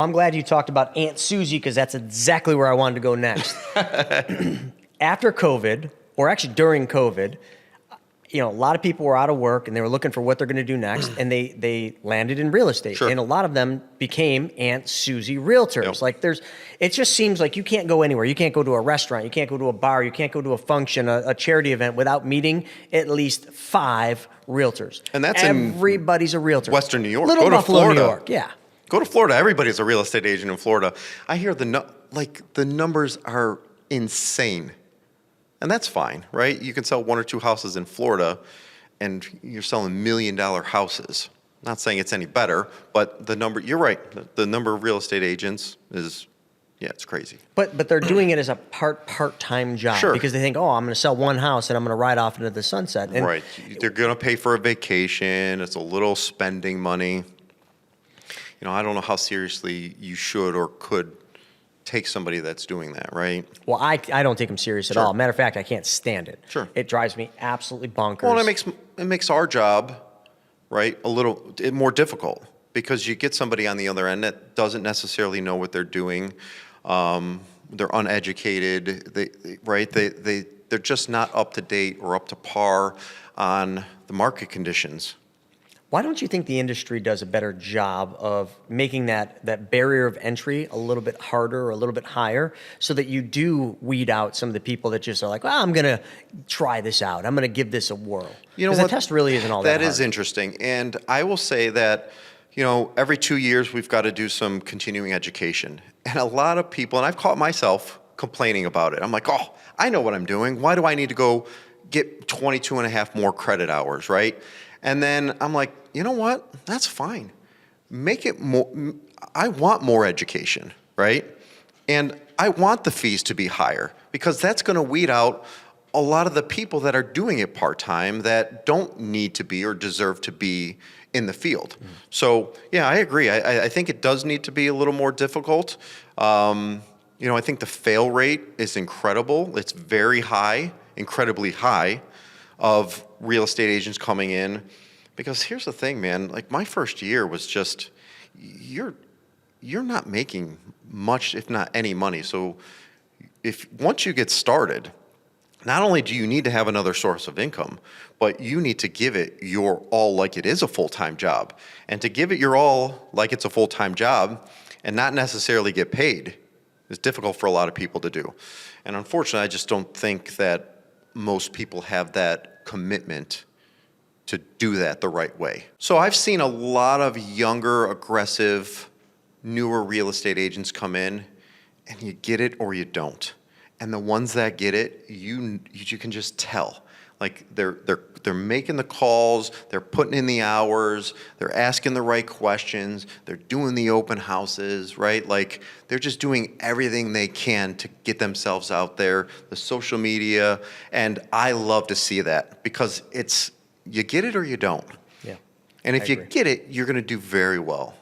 I'm glad you talked about Aunt Susie because that's exactly where I wanted to go next. After COVID, or actually during COVID, a lot of people were out of work and they were looking for what they're going to do next, and they landed in real estate. Sure. And a lot of them became Aunt Susie realtors. Yep. It just seems like you can't go anywhere. You can't go to a restaurant. You can't go to a bar. You can't go to a function, a charity event without meeting at least 5 realtors. And that's everybody's a realtor. Western New York. Little Go to Buffalo, Florida. New York. Yeah. Go to Florida. Everybody's a real estate agent in Florida. I hear the numbers are insane. And that's fine, right? You can sell 1 or 2 houses in Florida and you're selling $1 million houses. Not saying it's any better, but you're right. The number of real estate agents is, it's crazy. But they're doing it as a part-time job. Sure. Because they think, I'm going to sell 1 house and I'm going to ride off into the sunset. And right. They're going to pay for a vacation. It's a little spending money. I don't know how seriously you should or could take somebody that's doing that, right? Well, I don't take them serious at all. Matter of fact, I can't stand it. Sure. It drives me absolutely bonkers. Well, it makes our job, right, a little more difficult because you get somebody on the other end that doesn't necessarily know what they're doing. They're uneducated. They're just not up to date or up to par on the market conditions. Why don't you think the industry does a better job of making that barrier of entry a little bit harder or a little bit higher so that you do weed out some of the people that just are like, I'm going to try this out. I'm going to give this a whirl. Because the test really isn't all that hard. That is interesting. And I will say that, every 2 years we've got to do some continuing education. And a lot of people, and I've caught myself complaining about it. I'm like, I know what I'm doing. Why do I need to go get 22 and a half more credit hours, right? And then I'm like, you know what? That's fine. Make it more. I want more education, right? And I want the fees to be higher because that's going to weed out a lot of the people that are doing it part-time that don't need to be or deserve to be in the field. So, I agree. I think it does need to be a little more difficult. I think the fail rate is incredible. It's very high, incredibly high, of real estate agents coming in. Because here's the thing, man, like my first year was just, you're not making much, if not any money. So once you get started, not only do you need to have another source of income, but you need to give it your all like it is a full-time job. And to give it your all like it's a full-time job and not necessarily get paid is difficult for a lot of people to do. And unfortunately, I just don't think that most people have that commitment to do that the right way. So I've seen a lot of younger, aggressive, newer real estate agents come in, and you get it or you don't. And the ones that get it, you can just tell. Like they're making the calls, they're putting in the hours, they're asking the right questions, they're doing the open houses, right? Like they're just doing everything they can to get themselves out there, the social media, and I love to see that because you get it or you don't. Yeah. And if you get it, you're going to do very well.